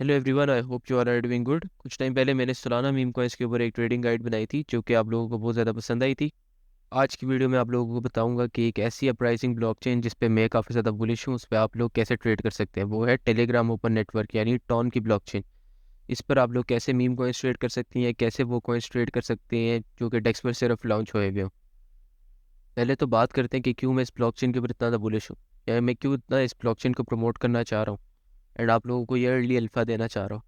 Hello everyone, I hope you are doing good. कुछ time पहले मैंने सोलाना मीम कॉइन्स के ऊपर एक ट्रेडिंग गाइड बनाई थी जो कि आप लोगों को बहुत ज़्यादा पसंद आई थी। आज की वीडियो में आप लोगों को बताऊंगा कि एक ऐसी अपराइजिंग ब्लॉकचेन जिस पे मैं काफ़ी ज़्यादा बुलिश हूँ, उस पर आप लोग कैसे ट्रेड कर सकते हैं। वो है टेलीग्राम ओपन नेटवर्क यानी टॉन की ब्लॉकचेन। इस पर आप लोग कैसे मीम कॉइन्स ट्रेड कर सकती हैं, कैसे वो कॉइन्स ट्रेड कर सकते हैं जो कि डेक्स पर सिर्फ लॉन्च हुए हुए हों। पहले तो बात करते हैं कि क्यों मैं इस ब्लॉकचेन के ऊपर इतना ज़्यादा बुलिश हूँ, या मैं क्यों इतना इस ब्लॉकचेन को प्रमोट करना चाह रहा हूँ एंड आप लोगों को ये अर्ली अल्फा देना चाह रहा हूँ।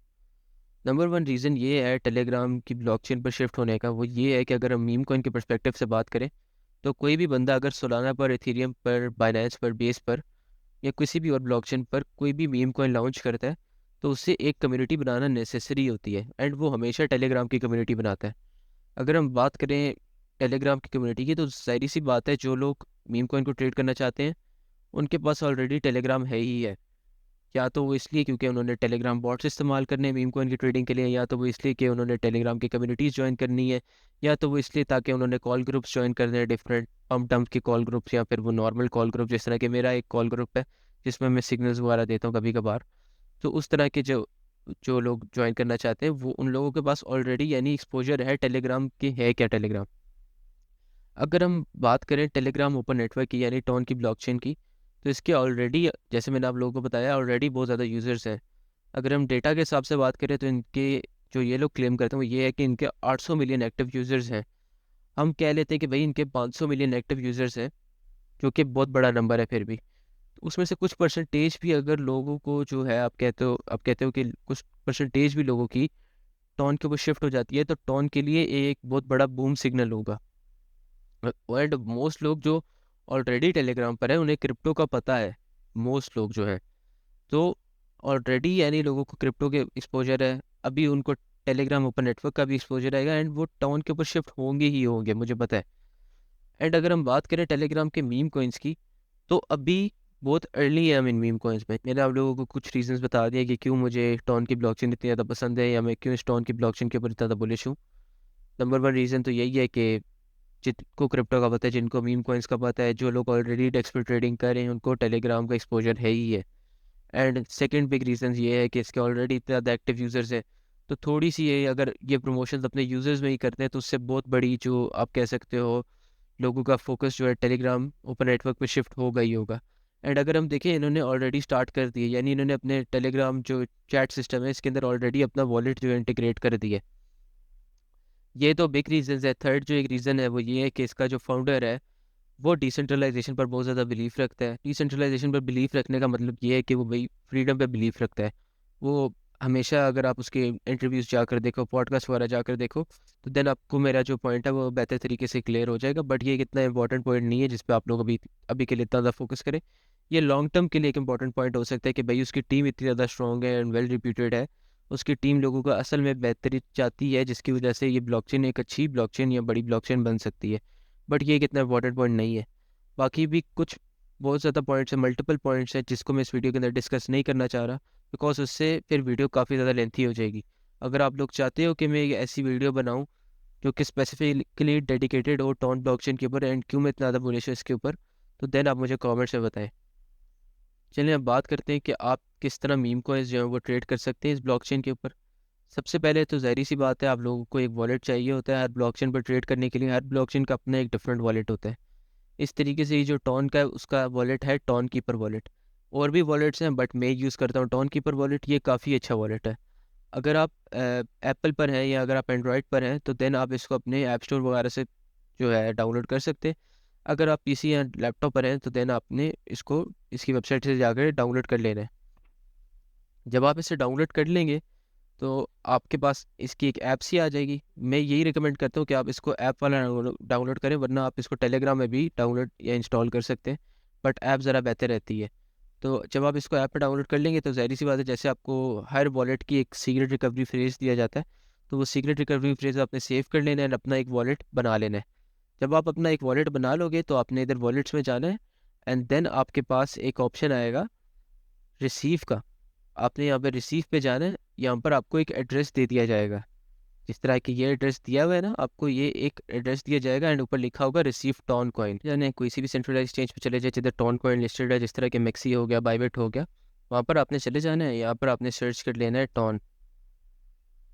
नंबर वन रीज़न ये है टेलीग्राम की ब्लॉकचेन पर शिफ्ट होने का, वो ये है कि अगर हम मीम कॉइन के पर्सपेक्टिव से बात करें तो कोई भी बंदा अगर सोलाना पर, एथेरियम पर, बाइनेंस पर, बेस पर या किसी भी और ब्लॉकचेन पर कोई भी मीम कॉइन लॉन्च करता है तो उससे एक कम्युनिटी बनाना नेसेसरी होती है एंड वो हमेशा टेलीग्राम की कम्युनिटी बनाता है। अगर हम बात करें टेलीग्राम की कम्युनिटी की तो जाहिर सी बात है, जो लोग मीम कॉइन को ट्रेड करना चाहते हैं उनके पास ऑलरेडी टेलीग्राम है ही है। या तो वो इसलिए क्योंकि उन्होंने टेलीग्राम बॉट्स इस्तेमाल करने हैं मीम कॉइन की ट्रेडिंग के लिए, या तो वो इसलिए कि उन्होंने टेलीग्राम की कम्युनिटीज़ ज्वाइन करनी है, या तो वो इसलिए ताकि उन्होंने कॉल ग्रुप्स ज्वाइन करने हैं, डिफरेंट पम्प डंप के कॉल ग्रुप्स, या फिर वो नॉर्मल कॉल ग्रुप जिस तरह के मेरा एक कॉल ग्रुप है जिसमें मैं सिग्नल्स वगैरह देता हूँ कभी कभार। तो उस तरह के जो जो लोग ज्वाइन करना चाहते हैं वो उन लोगों के पास ऑलरेडी यानी एक्सपोजर है टेलीग्राम की। है क्या टेलीग्राम? अगर हम बात करें टेलीग्राम ओपन नेटवर्क की यानी टॉन की ब्लॉकचेन की, तो इसके ऑलरेडी, जैसे मैंने आप लोगों को बताया, ऑलरेडी बहुत ज़्यादा यूज़र्स हैं। अगर हम डेटा के हिसाब से बात करें तो इनके जो ये लोग क्लेम करते हैं वो ये है कि इनके 800 मिलियन एक्टिव यूज़र्स हैं। हम कह लेते हैं कि भाई इनके 500 मिलियन एक्टिव यूज़र्स हैं, जो कि बहुत बड़ा नंबर है। फिर भी उसमें से कुछ परसेंटेज भी अगर लोगों को जो है, आप कहते हो कि कुछ परसेंटेज भी लोगों की टॉन के ऊपर शिफ्ट हो जाती है तो टॉन के लिए एक बहुत बड़ा बूम सिग्नल होगा। एंड मोस्ट लोग जो ऑलरेडी टेलीग्राम पर है उन्हें क्रिप्टो का पता है। मोस्ट लोग जो है, तो ऑलरेडी यानी लोगों को क्रिप्टो के एक्सपोजर है, अभी उनको टेलीग्राम ओपन नेटवर्क का भी एक्सपोजर आएगा एंड वो टाउन के ऊपर शिफ्ट होंगे ही होंगे, मुझे पता है। एंड अगर हम बात करें टेलीग्राम के मीम कॉइन्स की, तो अभी बहुत अर्ली है हम इन मीम कॉइन्स में। मैंने आप लोगों को कुछ रीजंस बता दिए कि क्यों मुझे टॉन की ब्लॉकचेन इतनी ज़्यादा पसंद है या मैं क्यों इस टॉन की ब्लॉकचेन के ऊपर इतना ज़्यादा बुलिश हूँ। नंबर वन रीज़न तो यही है कि जिनको क्रिप्टो का पता है, जिनको मीम कॉइन्स का पता है, जो लोग ऑलरेडी डेक्स पर ट्रेडिंग कर रहे हैं उनको टेलीग्राम का एक्सपोजर है ही है। एंड सेकंड बिग रीज़न ये है कि इसके ऑलरेडी इतने ज़्यादा एक्टिव यूज़र्स हैं, तो थोड़ी सी ये अगर ये प्रमोशन अपने यूज़र्स में ही करते हैं तो उससे बहुत बड़ी, जो आप कह सकते हो, लोगों का फोकस जो है टेलीग्राम ओपन नेटवर्क पे शिफ्ट होगा ही होगा। एंड अगर हम देखें, इन्होंने ऑलरेडी स्टार्ट कर दिया, यानी इन्होंने अपने टेलीग्राम जो चैट सिस्टम है इसके अंदर ऑलरेडी अपना वॉलेट जो है इंटीग्रेट कर दिया है। ये तो बिग रीजन है। थर्ड जो एक रीज़न है वो ये है कि इसका जो फाउंडर है वो डिसेंट्रलाइजेशन पर बहुत ज़्यादा बिलीफ रखता है। डिसेंट्रलाइजेशन पर बिलीफ रखने का मतलब ये है कि वो भाई फ्रीडम पे बिलीफ रखता है। वो हमेशा, अगर आप उसके इंटरव्यूज़ जाकर देखो, पॉडकास्ट वगैरह जाकर देखो, तो देन आपको मेरा जो पॉइंट है वो बेहतर तरीके से क्लियर हो जाएगा। बट ये एक इतना इंपॉर्टेंट पॉइंट नहीं है जिस पे आप लोग अभी अभी के लिए इतना ज़्यादा फोकस करें। ये लॉन्ग टर्म के लिए एक इंपॉर्टेंट पॉइंट हो सकता है कि भाई उसकी टीम इतनी ज़्यादा स्ट्रॉन्ग है एंड वेल रिप्यूटेड है। उसकी टीम लोगों का असल में बेहतरी चाहती है, जिसकी वजह से ये ब्लॉकचेन एक अच्छी ब्लॉकचेन या बड़ी ब्लॉकचेन बन सकती है। बट ये एक इतना इंपॉर्टेंट पॉइंट नहीं है। बाकी भी कुछ बहुत ज़्यादा पॉइंट्स हैं, मल्टीपल पॉइंट्स हैं जिसको मैं इस वीडियो के अंदर डिस्कस नहीं करना चाह रहा, बिकॉज उससे फिर वीडियो काफ़ी ज़्यादा लेंथी हो जाएगी। अगर आप लोग चाहते हो कि मैं एक ऐसी वीडियो बनाऊं जो कि स्पेसिफिकली डेडिकेटेड हो टॉन ब्लॉकचेन के ऊपर एंड क्यों मैं इतना ज़्यादा बुलिश हूं इसके ऊपर, तो देन आप मुझे कमेंट्स में बताएं। चलिए अब बात करते हैं कि आप किस तरह मीम कॉइन्स जो है वो ट्रेड कर सकते हैं इस ब्लॉकचेन के ऊपर। सबसे पहले तो ज़ाहिर सी बात है, आप लोगों को एक वॉलेट चाहिए होता है हर ब्लॉकचेन पर ट्रेड करने के लिए। हर ब्लॉकचेन का अपना एक डिफरेंट वॉलेट होता है। इस तरीके से ये जो टॉन का है उसका वॉलेट है टॉन कीपर वॉलेट। और भी वॉलेट्स हैं बट मैं यूज़ करता हूँ टॉन कीपर वॉलेट। ये काफ़ी अच्छा वॉलेट है। अगर आप एप्पल पर हैं या अगर आप एंड्रॉयड पर हैं तो देन आप इसको अपने ऐप स्टोर वगैरह से जो है डाउनलोड कर सकते हैं। अगर आप पीसी या लैपटॉप पर हैं तो देन आपने इसको इसकी वेबसाइट से जाकर डाउनलोड कर लेना है। जब आप इसे डाउनलोड कर लेंगे तो आपके पास इसकी एक ऐप सी आ जाएगी। मैं यही रिकमेंड करता हूँ कि आप इसको ऐप वाला डाउनलोड करें, वरना आप इसको टेलीग्राम में भी डाउनलोड या इंस्टॉल कर सकते हैं, बट ऐप ज़रा बेहतर रहती है। तो जब आप इसको ऐप पे डाउनलोड कर लेंगे तो ज़ाहिर सी बात है, जैसे आपको हर वॉलेट की एक सीक्रेट रिकवरी फ्रेज दिया जाता है, तो वो सीक्रेट रिकवरी फ्रेज आपने सेव कर लेना है और अपना एक वॉलेट बना लेना है। जब आप अपना एक वॉलेट बना लोगे तो आपने इधर वॉलेट्स में जाना है एंड देन आपके पास एक ऑप्शन आएगा रिसीव का। आपने यहाँ पे रिसीव पे जाना है। यहाँ पर आपको एक एड्रेस दे दिया जाएगा, जिस तरह की ये एड्रेस दिया हुआ है ना, आपको ये एक एड्रेस दिया जाएगा एंड ऊपर लिखा होगा रिसीव टॉन कॉइन। यानी कोई सी भी सेंट्रलाइज एक्सचेंज पे चले जाए जिधर टॉन कॉइन लिस्टेड है, जिस तरह के मैक्सी हो गया, बाइबिट हो गया, वहाँ पर आपने चले जाना है, यहाँ पर आपने सर्च कर लेना है टॉन।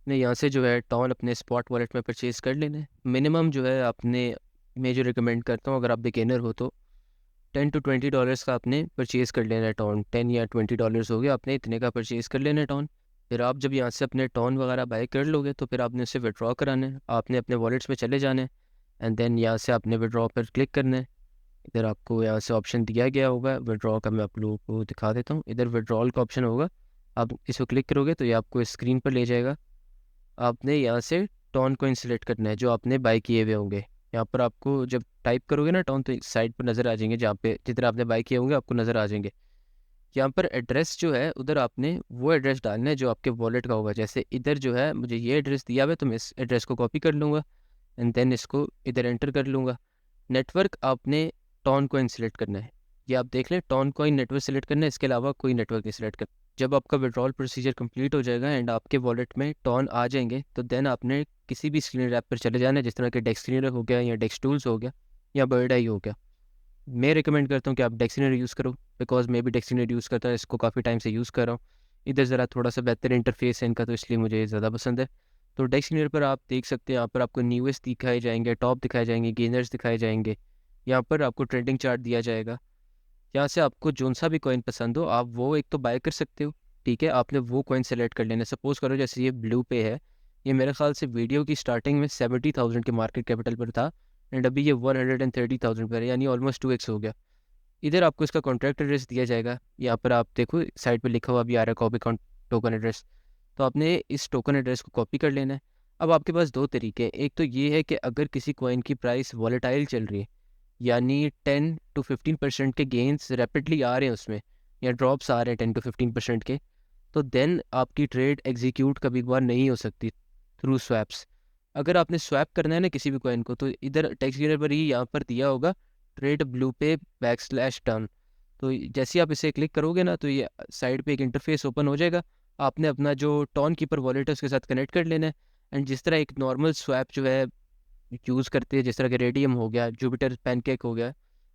ने यहाँ से जो है टॉन अपने स्पॉट वॉलेट में परचेज़ कर लेना है। मिनिमम जो है आपने, मैं जो रिकमेंड करता हूँ अगर आप बिगिनर हो तो $10 to $20 का आपने परचेज़ कर लेना है टॉन। 10 या $20 हो गया, आपने इतने का परचेज़ कर लेना है टॉन। फिर आप जब यहाँ से अपने टॉन वगैरह बाय कर लोगे तो फिर आपने उसे विड्रॉ कराना है, आपने अपने वॉलेट्स में चले जाना है एंड देन यहाँ से आपने विड्रॉ पर क्लिक करना है। इधर आपको यहाँ से ऑप्शन दिया गया होगा विड्रॉ का, मैं आप लोगों को दिखा देता हूँ। इधर विड्रॉल का ऑप्शन होगा, आप इसको क्लिक करोगे तो ये आपको स्क्रीन पर ले जाएगा। आपने यहाँ से टॉन कॉइन सेलेक्ट करना है जो आपने बाय किए हुए होंगे। यहाँ पर आपको जब टाइप करोगे ना टॉन तो साइड पर नज़र आ जाएंगे, जहाँ पे जिधर आपने बाय किए होंगे आपको नज़र आ जाएंगे। यहाँ पर एड्रेस जो है उधर आपने वो एड्रेस डालना है जो आपके वॉलेट का होगा। जैसे इधर जो है मुझे ये एड्रेस दिया हुआ है तो मैं इस एड्रेस को कॉपी कर लूँगा एंड देन इसको इधर एंटर कर लूँगा। नेटवर्क आपने टॉन कॉइन सेलेक्ट करना है, ये आप देख लें टॉन कॉइन नेटवर्क सेलेक्ट करना है, इसके अलावा कोई नेटवर्क नहीं सेलेक्ट करना। जब आपका विड्रॉल प्रोसीजर कंप्लीट हो जाएगा एंड आपके वॉलेट में टॉन आ जाएंगे तो देन आपने किसी भी स्क्रीनर ऐप पर चले जाना है, जिस तरह के डेक्स स्क्रीनर हो गया या डेक्स टूल्स हो गया या बर्ड आई हो गया। मैं रिकमेंड करता हूँ कि आप डेक्सिनर यूज़ करो, बिकॉज मैं भी डेक्सिनर यूज़ करता हूँ, इसको काफ़ी टाइम से यूज़ कर रहा हूँ। इधर ज़रा थोड़ा सा बेहतर इंटरफेस है इनका तो इसलिए मुझे ज़्यादा पसंद है। तो डेक्सिनर पर आप देख सकते हैं, यहाँ पर आपको न्यूएस्ट दिखाए जाएंगे, टॉप दिखाए जाएंगे, गेनर्स दिखाए जाएंगे, यहाँ पर आपको ट्रेंडिंग चार्ट दिया जाएगा। यहाँ से आपको जोन सा भी कॉइन पसंद हो आप वो एक तो बाय कर सकते हो। ठीक है, आपने वो कॉइन सेलेक्ट कर लेना। सपोज करो जैसे ये ब्लू पे है, ये मेरे ख्याल से वीडियो की स्टार्टिंग में 70,000 के मार्केट कैपिटल पर था एंड अभी ये 130,000 पर है, यानी ऑलमोस्ट 2x हो गया। इधर आपको इसका कॉन्ट्रैक्ट एड्रेस दिया जाएगा, यहाँ पर आप देखो साइड पे लिखा हुआ भी आ रहा है कॉपी टोकन एड्रेस। तो आपने इस टोकन एड्रेस को कॉपी कर लेना है। अब आपके पास दो तरीके हैं, एक तो ये है कि अगर किसी कॉइन की प्राइस वॉलेटाइल चल रही है, यानी 10 to 15% के गेंस रैपिडली आ रहे हैं उसमें, या ड्रॉप्स आ रहे हैं 10 to 15% के, तो देन आपकी ट्रेड एग्जीक्यूट कभी कभार नहीं हो सकती थ्रू स्वैप्स। अगर आपने स्वैप करना है ना किसी भी कॉइन को, तो इधर टेक्स्ट यूनिट पर ही यहाँ पर दिया होगा ट्रेड ब्लू पे /डन। तो जैसे ही आप इसे क्लिक करोगे ना तो ये साइड पे एक इंटरफेस ओपन हो जाएगा। आपने अपना जो टॉन कीपर वॉलेट है उसके साथ कनेक्ट कर लेना है एंड जिस तरह एक नॉर्मल स्वैप जो है यूज़ करते हैं, जिस तरह के रेडियम हो गया, जुपिटर पैनकेक हो गया,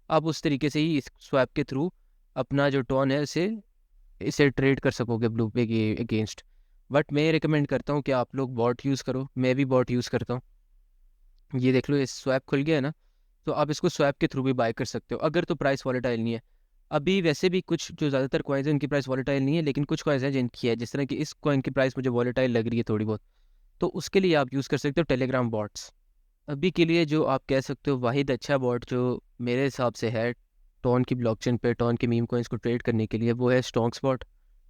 आप उस तरीके से ही इस स्वैप के थ्रू अपना जो टॉन है इसे इसे ट्रेड कर सकोगे ब्लू पे के अगेंस्ट। बट मैं रिकमेंड करता हूँ कि आप लोग बॉट यूज़ करो, मैं भी बॉट यूज़ करता हूँ। ये देख लो ये स्वैप खुल गया है ना, तो आप इसको स्वैप के थ्रू भी बाय कर सकते हो अगर तो प्राइस वॉलेटाइल नहीं है। अभी वैसे भी कुछ जो ज़्यादातर कॉइन्स हैं उनकी प्राइस वॉलेटाइल नहीं है, लेकिन कुछ कॉइन्स हैं जिनकी है, जिस तरह की इस कॉइन की प्राइस मुझे वॉलेटाइल लग रही है थोड़ी बहुत, तो उसके लिए आप यूज़ कर सकते हो टेलीग्राम बॉट्स। अभी के लिए जो आप कह सकते हो वाहिद अच्छा बॉट जो मेरे हिसाब से है टॉन की ब्लॉकचेन पे टॉन के मीम कॉइन्स को ट्रेड करने के लिए, वो है स्टॉक्स बॉट।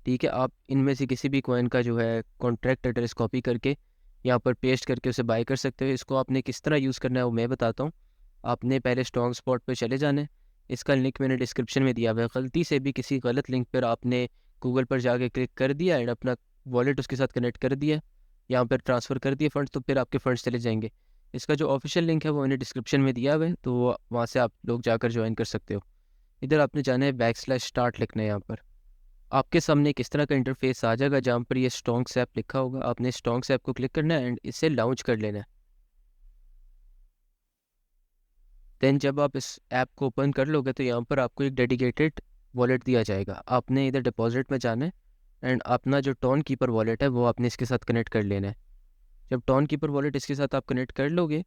ठीक है, आप इनमें से किसी भी कॉइन का जो है कॉन्ट्रैक्ट एड्रेस कॉपी करके यहाँ पर पेस्ट करके उसे बाय कर सकते हो। इसको आपने किस तरह यूज़ करना है वो मैं बताता हूँ। आपने पहले स्टॉक स्पॉट पे चले जाना है, इसका लिंक मैंने डिस्क्रिप्शन में दिया हुआ है। गलती से भी किसी गलत लिंक पर आपने गूगल पर जाके क्लिक कर दिया एंड अपना वॉलेट उसके साथ कनेक्ट कर दिया, यहाँ पर ट्रांसफ़र कर दिए फंड्स, तो फिर आपके फंड्स चले जाएंगे। इसका जो ऑफिशियल लिंक है वो मैंने डिस्क्रिप्शन में दिया हुआ है, तो वहाँ से आप लोग जाकर ज्वाइन कर सकते हो। इधर आपने जाना है /start लिखना है। यहाँ पर आपके सामने किस तरह का इंटरफेस आ जाएगा जहाँ पर ये स्टॉक्स ऐप लिखा होगा, आपने स्टॉक्स ऐप को क्लिक करना है एंड इसे लॉन्च कर लेना है। देन जब आप इस ऐप को ओपन कर लोगे तो यहाँ पर आपको एक डेडिकेटेड वॉलेट दिया जाएगा। आपने इधर डिपॉजिट में जाना है एंड अपना जो टॉन कीपर वॉलेट है वो आपने इसके साथ कनेक्ट कर लेना है। जब टॉन कीपर वॉलेट इसके साथ आप कनेक्ट कर लोगे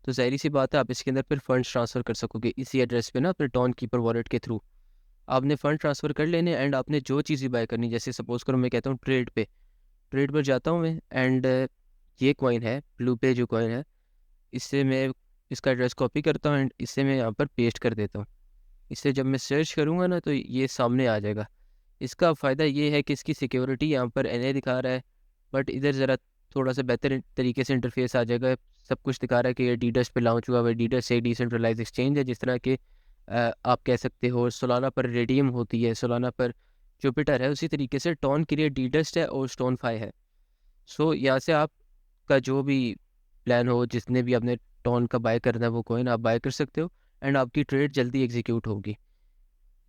तो ज़ाहिर सी बात है आप इसके अंदर फिर फंड्स ट्रांसफ़र कर सकोगे इसी एड्रेस पे ना, अपने टॉन कीपर वॉलेट के थ्रू आपने फ़ंड ट्रांसफ़र कर लेने एंड आपने जो चीज़ भी बाय करनी, जैसे सपोज करो मैं कहता हूँ ट्रेड पर जाता हूँ मैं एंड ये कॉइन है ब्लू पे जो कॉइन है, इससे मैं इसका एड्रेस कॉपी करता हूँ एंड इससे मैं यहाँ पर पेस्ट कर देता हूँ। इससे जब मैं सर्च करूँगा ना तो ये सामने आ जाएगा। इसका फ़ायदा ये है कि इसकी सिक्योरिटी यहाँ पर NA दिखा रहा है, बट इधर ज़रा थोड़ा सा बेहतर तरीके से इंटरफेस आ जाएगा। सब कुछ दिखा रहा है कि ये डीडस पे लॉन्च हुआ है। डीडस एक डिसेंट्रलाइज एक्सचेंज है, जिस तरह के आप कह सकते हो सोलाना पर रेडियम होती है, सोलाना पर जुपिटर है, उसी तरीके से टॉन के लिए डीडस्ट है और स्टोनफाई है। सो यहाँ से आपका जो भी प्लान हो, जिसने भी आपने टॉन का बाय करना है वो कॉइन आप बाय कर सकते हो एंड आपकी ट्रेड जल्दी एग्जीक्यूट होगी।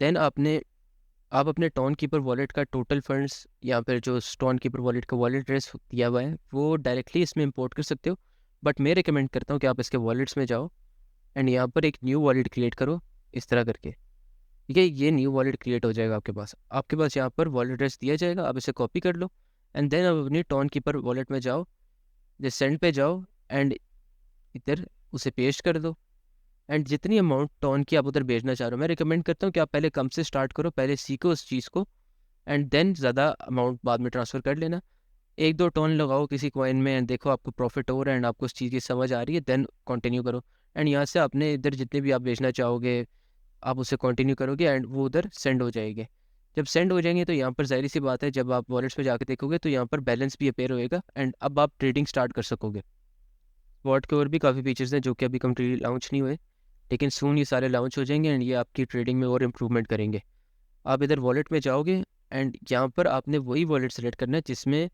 देन आप अपने टॉन कीपर वॉलेट का टोटल फंड्स या फिर जो टॉन कीपर वॉलेट का वॉलेट एड्रेस दिया हुआ है वो डायरेक्टली इसमें इंपोर्ट कर सकते हो। बट मैं रिकमेंड करता हूँ कि आप इसके वॉलेट्स में जाओ एंड यहाँ पर एक न्यू वॉलेट क्रिएट करो इस तरह करके। ठीक है, ये न्यू वॉलेट क्रिएट हो जाएगा आपके पास यहाँ पर वॉलेट एड्रेस दिया जाएगा, आप इसे कॉपी कर लो एंड देन आप अपनी टॉन कीपर वॉलेट में जाओ, जैसे सेंड पे जाओ एंड इधर उसे पेस्ट कर दो एंड जितनी अमाउंट टॉन की आप उधर भेजना चाह रहे हो, मैं रिकमेंड करता हूँ कि आप पहले कम से स्टार्ट करो, पहले सीखो उस चीज़ को एंड देन ज़्यादा अमाउंट बाद में ट्रांसफ़र कर लेना। एक दो टॉन लगाओ किसी कॉइन में एंड देखो आपको प्रॉफिट हो रहा है एंड आपको उस चीज़ की समझ आ रही है, देन कंटिन्यू करो एंड यहाँ से आपने इधर जितने भी आप बेचना चाहोगे आप उसे कंटिन्यू करोगे एंड वो उधर सेंड हो जाएंगे। जब सेंड हो जाएंगे तो यहाँ पर ज़ाहिर सी बात है, जब आप वॉलेट्स पे जाकर देखोगे तो यहाँ पर बैलेंस भी अपेयर होएगा एंड अब आप ट्रेडिंग स्टार्ट कर सकोगे। स्पॉट के और भी काफ़ी फीचर्स हैं जो कि अभी कम्प्लीटली लॉन्च नहीं हुए, लेकिन सून ये सारे लॉन्च हो जाएंगे एंड ये आपकी ट्रेडिंग में और इम्प्रूवमेंट करेंगे। आप इधर वॉलेट में जाओगे एंड यहाँ पर आपने वही वॉलेट सेलेक्ट करना है जिसमें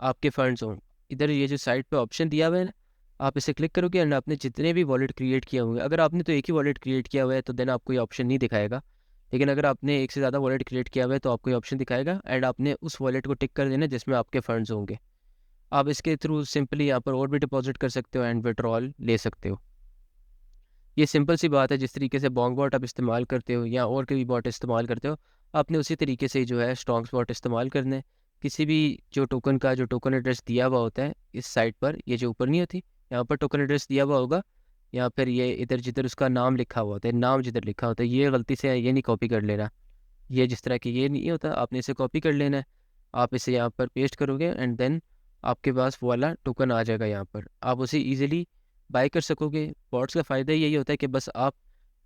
आपके फंड्स हों। इधर ये जो साइड पे ऑप्शन दिया हुआ है ना, आप इसे क्लिक करोगे एंड आपने जितने भी वॉलेट क्रिएट किए होंगे, अगर आपने तो एक ही वॉलेट क्रिएट किया हुआ है तो देन आपको ये ऑप्शन नहीं दिखाएगा, लेकिन अगर आपने एक से ज़्यादा वॉलेट क्रिएट किया हुआ है तो आपको ये ऑप्शन दिखाएगा एंड आपने उस वॉलेट को टिक कर देना जिसमें आपके फंड्स होंगे। आप इसके थ्रू सिंपली यहाँ पर और भी डिपॉजिट कर सकते हो एंड विड्रॉल ले सकते हो। ये सिंपल सी बात है, जिस तरीके से बॉन्ग बॉट आप इस्तेमाल करते हो या और कोई बॉट इस्तेमाल करते हो, आपने उसी तरीके से जो है स्ट्रॉन्ग बॉट इस्तेमाल करना है। किसी भी जो टोकन एड्रेस दिया हुआ होता है इस साइट पर, ये जो ऊपर नहीं होती, यहाँ पर टोकन एड्रेस दिया हुआ होगा, या फिर ये इधर जिधर उसका नाम लिखा हुआ होता है, नाम जिधर लिखा होता है, ये गलती से ये नहीं कॉपी कर लेना। ये जिस तरह की ये नहीं होता, आपने इसे कॉपी कर लेना है, आप इसे यहाँ पर पेस्ट करोगे एंड देन आपके पास वो वाला टोकन आ जाएगा। यहाँ पर आप उसे ईजिली बाय कर सकोगे। बॉट्स का फ़ायदा यही होता है कि बस आप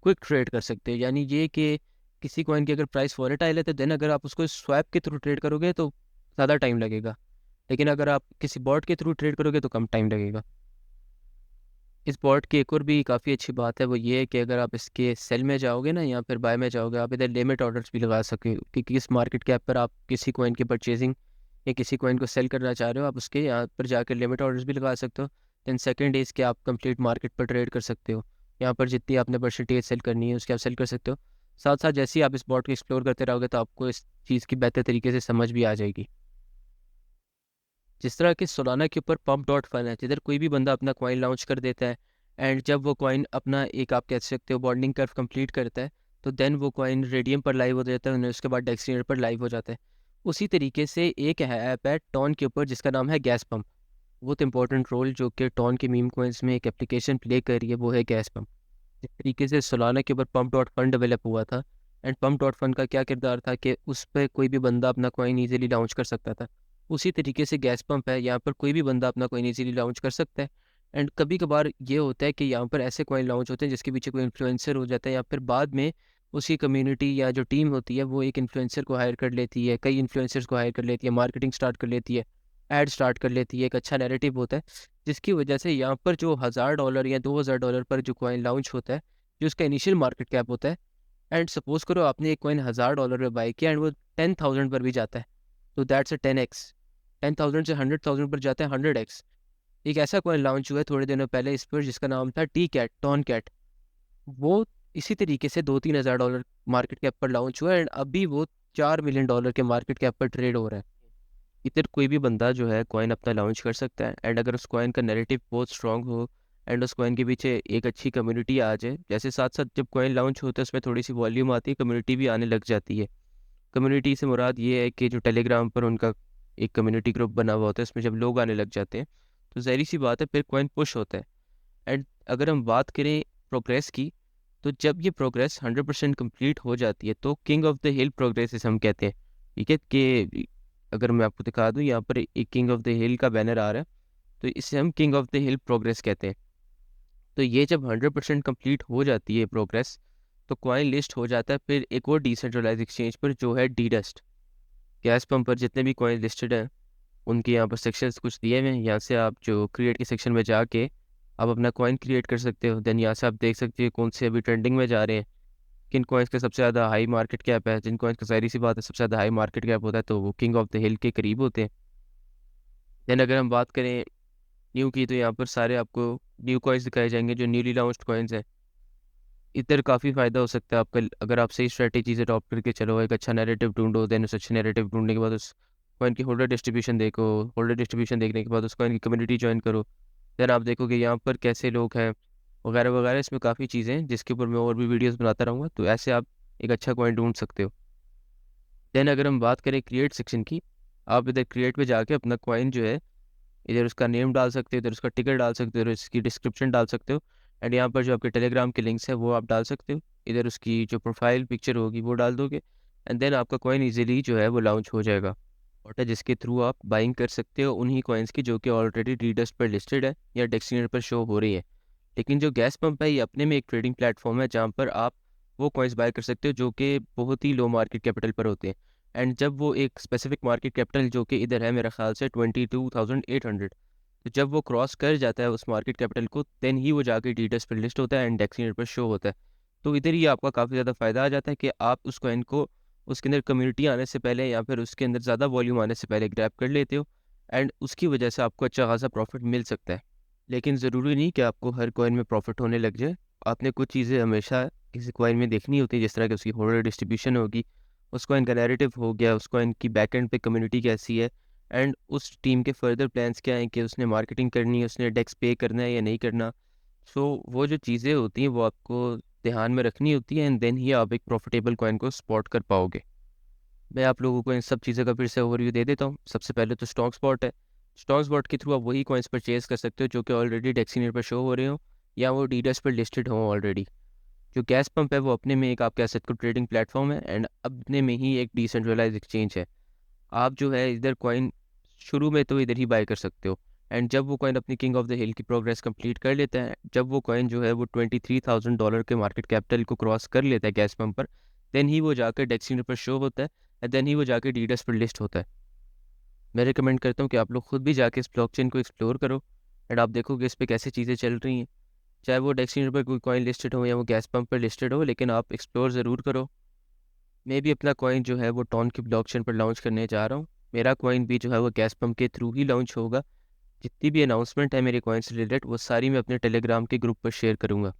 क्विक ट्रेड कर सकते हो, यानी ये कि किसी कॉइन की अगर प्राइस वॉलेटाइल है तो देन अगर आप उसको स्वैप के थ्रू ट्रेड करोगे तो ज़्यादा टाइम लगेगा, लेकिन अगर आप किसी बॉट के थ्रू ट्रेड करोगे तो कम टाइम लगेगा। इस बॉट की एक और भी काफ़ी अच्छी बात है, वो ये है कि अगर आप इसके सेल में जाओगे ना या फिर बाय में जाओगे, आप इधर लिमिट ऑर्डर्स भी लगा सके कि किस मार्केट कैप पर आप किसी कॉइन की परचेजिंग या किसी कॉइन को सेल करना चाह रहे हो, आप उसके यहाँ पर जाकर लिमिट ऑर्डर्स भी लगा सकते हो। दैन सेकंड इज़ कि आप कंप्लीट मार्केट पर ट्रेड कर सकते हो, यहाँ पर जितनी आपने परसेंटेज सेल करनी है उसके आप सेल कर सकते हो। साथ साथ जैसे ही आप इस बॉट को एक्सप्लोर करते रहोगे तो आपको इस चीज़ की बेहतर तरीके से समझ भी आ जाएगी। जिस तरह कि सोलाना के ऊपर पम्प डॉट फन है, जिधर कोई भी बंदा अपना कॉइन लॉन्च कर देता है एंड जब वो कॉइन अपना एक आप कह सकते हो बॉन्डिंग कर्व कंप्लीट करता है तो देन वो कॉइन रेडियम पर लाइव हो जाता है और उसके बाद डेक्सट्रीनर पर लाइव हो जाता है। उसी तरीके से एक है ऐप है टॉन के ऊपर जिसका नाम है गैस पम्प। बहुत इंपॉर्टेंट रोल जो कि टॉन के मीम कॉइन्स में एक एप्लीकेशन प्ले कर रही है वो है गैस पम्प। जिस तरीके से सोलाना के ऊपर पम्प डॉट फन डेवलप हुआ था एंड पम्प डॉट फन का क्या किरदार था कि उस पर कोई भी बंदा अपना कॉइन ईजिली लॉन्च कर सकता था, उसी तरीके से गैस पंप है, यहाँ पर कोई भी बंदा अपना कॉइन ईजिली लॉन्च कर सकता है। एंड कभी कभार ये होता है कि यहाँ पर ऐसे कॉइन लॉन्च होते हैं जिसके पीछे कोई इन्फ्लुएंसर हो जाता है, या फिर बाद में उसकी कम्युनिटी या जो टीम होती है वो एक इन्फ्लुएंसर को हायर कर लेती है, कई इन्फ्लुएंसर्स को हायर कर लेती है, मार्केटिंग स्टार्ट कर लेती है, एड स्टार्ट कर लेती है, एक अच्छा नैरेटिव होता है, जिसकी वजह से यहाँ पर जो $1000 या $2000 पर जो कॉइन लॉन्च होता है, जो उसका इनिशियल मार्केट कैप होता है, एंड सपोज करो आपने एक कॉइन $1000 में बाई किया एंड वो 10,000 पर भी जाता है, तो दैट्स अ 10x। 10,000 से 100,000 पर जाता है 100x। एक ऐसा कॉइन लॉन्च हुआ है थोड़े दिनों पहले इस पर जिसका नाम था टी कैट, टॉन कैट। वो इसी तरीके से $2-3 हज़ार मार्केट कैप पर लॉन्च हुआ है एंड अभी वो $4 मिलियन के मार्केट कैप पर ट्रेड हो रहा है। इधर कोई भी बंदा जो है कॉइन अपना लॉन्च कर सकता है एंड अगर उस कॉइन का नैरेटिव बहुत स्ट्रांग हो एंड उस कॉइन के पीछे एक अच्छी कम्युनिटी आ जाए, जैसे साथ साथ जब कॉइन लॉन्च होता है उसमें थोड़ी सी वॉल्यूम आती है, कम्युनिटी भी आने लग जाती है। कम्युनिटी से मुराद ये है कि जो टेलीग्राम पर उनका एक कम्युनिटी ग्रुप बना हुआ होता है, उसमें जब लोग आने लग जाते हैं तो ज़ाहिर सी बात है फिर कॉइन पुश होता है। एंड अगर हम बात करें प्रोग्रेस की, तो जब ये प्रोग्रेस 100% कंप्लीट हो जाती है तो king of the hill progress इसे हम कहते हैं। ठीक है, कि अगर मैं आपको दिखा दूँ यहाँ पर एक किंग ऑफ द हिल का बैनर आ रहा है, तो इसे हम king of the hill progress कहते हैं। तो ये जब 100% कंप्लीट हो जाती है प्रोग्रेस तो कॉइन लिस्ट हो जाता है फिर एक और डिसेंट्रलाइज एक्सचेंज पर जो है डी डस्ट। गैस पंप पर जितने भी कॉइन लिस्टेड हैं उनके यहाँ पर सेक्शंस कुछ दिए हुए हैं, यहाँ से आप जो क्रिएट के सेक्शन में जाके आप अपना कॉइन क्रिएट कर सकते हो। देन यहाँ से आप देख सकते हो कौन से अभी ट्रेंडिंग में जा रहे हैं, किन कॉइन्स का सबसे ज़्यादा हाई मार्केट कैप है। जिन कॉइन्स का ज़ाहिर सी बात है सबसे ज़्यादा हाई मार्केट कैप होता है तो वो किंग ऑफ द हिल के करीब होते हैं। देन अगर हम बात करें न्यू की, तो यहाँ पर सारे आपको न्यू कॉइन्स दिखाए जाएंगे जो न्यूली लॉन्च्ड कॉइन्स हैं। इधर काफ़ी फ़ायदा हो सकता है आपका अगर आप सही स्ट्रेटेजी से अडॉप्ट करके चलो, एक अच्छा नैरेटिव ढूंढो, देन उस अच्छे नैरेटिव ढूंढने के बाद उस कॉइन की होल्डर डिस्ट्रीब्यूशन देखो, होल्डर डिस्ट्रीब्यूशन देखने के बाद उस कॉइन की कम्युनिटी ज्वाइन करो। देन आप देखोगे यहाँ पर कैसे लोग हैं वगैरह वगैरह, इसमें काफ़ी चीज़ें हैं जिसके ऊपर मैं और भी वीडियोस बनाता रहूँगा। तो ऐसे आप एक अच्छा कॉइन ढूंढ सकते हो। देन अगर हम बात करें क्रिएट सेक्शन की, आप इधर क्रिएट पे जाके अपना कॉइन जो है, इधर उसका नेम डाल सकते हो, इधर उसका टिकर डाल सकते हो, इधर इसकी डिस्क्रिप्शन डाल सकते हो। एंड यहाँ पर जो आपके टेलीग्राम के लिंक्स है वो आप डाल सकते हो। इधर उसकी जो प्रोफाइल पिक्चर होगी वो डाल दोगे, एंड देन आपका कॉइन इजीली जो है वो लॉन्च हो जाएगा। और जिसके थ्रू आप बाइंग कर सकते हो उन्हीं कॉइन्स की जो कि ऑलरेडी डीडस्ट पर लिस्टेड है या डेक्सनीर पर शो हो रही है। लेकिन जो गैस पंप है ये अपने में एक ट्रेडिंग प्लेटफॉर्म है जहाँ पर आप वो कॉइन्स बाय कर सकते हो जो कि बहुत ही लो मार्केट कैपिटल पर होते हैं। एंड जब वो एक स्पेसिफिक मार्केट कैपिटल जो कि इधर है मेरे ख्याल से 22,800, तो जब वो क्रॉस कर जाता है उस मार्केट कैपिटल को, देन ही वो जाके डीडस पर लिस्ट होता है एंड डेक्सनीर पर शो होता है। तो इधर ही आपका काफ़ी ज़्यादा फ़ायदा आ जाता है कि आप उस कॉइन को उसके अंदर कम्युनिटी आने से पहले या फिर उसके अंदर ज़्यादा वॉल्यूम आने से पहले ग्रैब कर लेते हो, एंड उसकी वजह से आपको अच्छा खासा प्रॉफिट मिल सकता है। लेकिन ज़रूरी नहीं कि आपको हर कॉइन में प्रॉफिट होने लग जाए। आपने कुछ चीज़ें हमेशा किसी कॉइन में देखनी होती है, जिस तरह की उसकी होल्डर डिस्ट्रीब्यूशन होगी, उस कॉइन का नैरेटिव हो गया, उस कॉइन की बैकएंड पे कम्युनिटी कैसी है, एंड उस टीम के फर्दर प्लान्स क्या हैं कि उसने मार्केटिंग करनी है, उसने डेक्स पे करना है या नहीं करना। सो वो जो चीज़ें होती हैं वो आपको ध्यान में रखनी होती है, एंड देन ही आप एक प्रॉफिटेबल कॉइन को स्पॉट कर पाओगे। मैं आप लोगों को इन सब चीज़ों का फिर से ओवरव्यू दे देता हूँ। सबसे पहले तो स्टॉक स्पॉट है। स्टॉक स्पॉट के थ्रू आप वही कॉइन्स परचेज कर सकते हो जो कि ऑलरेडी डेक्सीनेट पर शो हो रहे हो या वो डीडस पर लिस्टेड हो ऑलरेडी। जो गैस पंप है वो अपने में एक आप कह सकते हो ट्रेडिंग प्लेटफॉर्म है, एंड अपने में ही एक डिसेंट्रलाइज एक्सचेंज है। आप जो है इधर कॉइन शुरू में तो इधर ही बाय कर सकते हो, एंड जब वो कॉइन अपनी किंग ऑफ द हिल की प्रोग्रेस कंप्लीट कर लेता है, जब वो कॉइन जो है वो $23,000 के मार्केट कैपिटल को क्रॉस कर लेता है गैस पंप पर, देन ही वो जाकर डेक्सीनेट पर शो होता है, एंड देन ही वो जाकर डीडस पर लिस्ट होता है। मैं रिकमेंड करता हूँ कि आप लोग खुद भी जाके इस ब्लॉकचेन को एक्सप्लोर करो, एंड आप देखोगे इस पे कैसे चीज़ें चल रही हैं। चाहे वो डेक्सीनेट पर कोई कॉइन लिस्टेड हो या वो गैस पंप पर लिस्टेड हो, लेकिन आप एक्सप्लोर ज़रूर करो। मैं भी अपना कॉइन जो है वो टॉन की ब्लॉकचेन पर लॉन्च करने जा रहा हूँ। मेरा कॉइन भी जो है वो गैस पंप के थ्रू ही लॉन्च होगा। जितनी भी अनाउंसमेंट है मेरे कॉइन से रिलेटेड वो सारी मैं अपने टेलीग्राम के ग्रुप पर शेयर करूँगा।